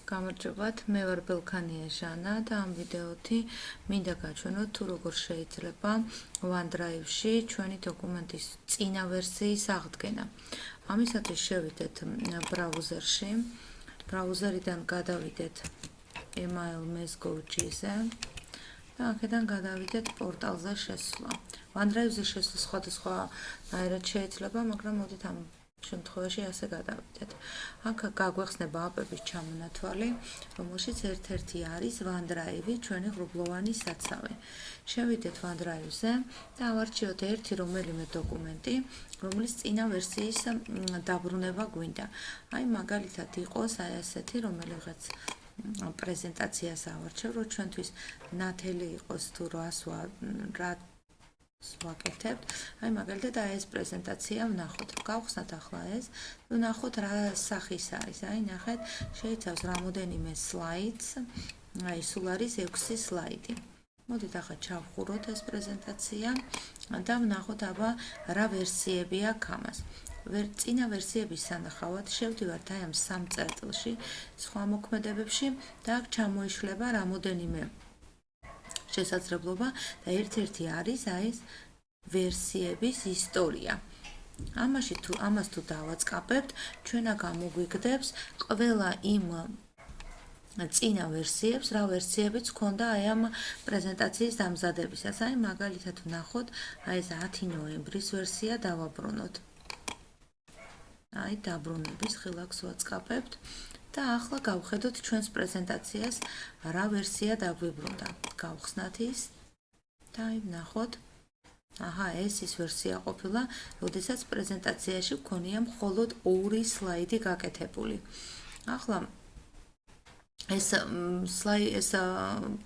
გამარჯობათ, მე ვარ ბელქანია ჟანა და ამ ვიდეოთი მინდა გაჩვენოთ თუ როგორ შეიძლება OneDrive-ში ჩვენი დოკუმენტის წინა ვერსიის აღდგენა. ამისათვის შევიდეთ ბრაუზერში. ბრაუზერიდან გადავიდეთ email.msgog.ზე და აქედან გადავიდეთ პორტალზე შესვლა. OneDrive-ზე შესვლა სხვადასხვანაირად შეიძლება, მაგრამ მოდით ამ შემთხვევაში ასე გადავიდეთ. აქ გაგვეხსნება აპების ჩამონათვალი, რომელშიც ერთ-ერთი არის OneDrive, ჩვენი ღრუბლოვანი საცავი. შევიდეთ OneDrive-ზე და ავარჩიოთ ერთი რომელიმე დოკუმენტი, რომლის წინა ვერსიის დაბრუნება გვინდა. აი მაგალითად იყოს აი ასეთი რომელიღაც პრეზენტაციას ავარჩევ, რომ ჩვენთვის ნათელი იყოს თუ რა ვაკეთებთ. აი მაგალითად აი ეს პრეზენტაცია ვნახოთ. გავხსნათ ახლა ეს, ვნახოთ რა სახის არის. აი ნახეთ, შეიცავს რამოდენიმე სლაიდს. აი სულ არის 6 სლაიდი. მოდით ახლა ჩავხუროთ ეს პრეზენტაცია და ვნახოთ აბა რა ვერსიები აქვს ამას. წინა ვერსიების სანახავად შევდივართ აი ამ სამ წერტილში, სხვა მოქმედებებში და აქ ჩამოიშლება რამოდენიმე შესაძლებლობა და ერთ-ერთი არის აი ეს ვერსიების ისტორია. ამას თუ დავაწყაბებთ, ჩვენ აქ ამოგვიგდებს ყველა იმ წინა ვერსიებს, რა ვერსიებიც ქონდა აი ამ პრეზენტაციის დამზადებისას. აი მაგალითად ვნახოთ, აი ეს 10 ნოემბრის ვერსია დავაბრუნოთ. აი დაბრუნების ხილაკს ვაწყაბებთ და ახლა გავხედოთ ჩვენს პრეზენტაციას რა ვერსია დაგვიბრუნდა. გავხსნათ ის და აი ვნახოთ აჰა, ეს ის ვერსია ყოფილა, როდესაც პრეზენტაციაში გვქონია მხოლოდ 2 სლაიდი გაკეთებული. ახლა ეს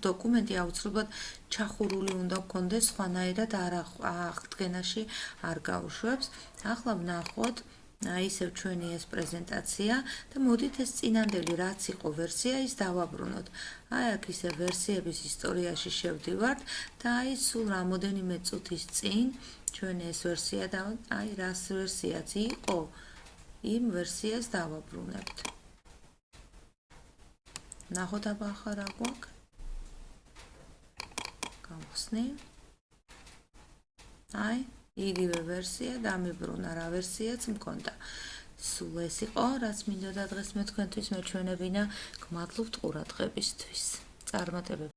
დოკუმენტი აუცილებლად ჩახურული უნდა გქონდეს, სხვანაირად აღდგენაში არ გაუშვებს. ახლა ვნახოთ ისევ ჩვენი ეს პრეზენტაცია და მოდით ეს წინანდელი რაც იყო ვერსია ის დავაბრუნოთ. აი აქ ისე ვერსიების ისტორიაში შევდივართ და აი სულ რამოდენიმე წუთის წინ ჩვენ ეს ვერსია და აი რას ვერსიაც იყო, იმ ვერსიას დავაბრუნებთ. ნახოთ აბა ახლა რა გვაქვს. გავხსნი. აი იგივე ვერსია დამიბრუნა, რა ვერსიაც მქონდა. სულ ეს იყო, რაც მინდოდა დღეს მე თქვენთვის მეჩვენებინა. გმადლობთ ყურადღებისთვის. წარმატებები.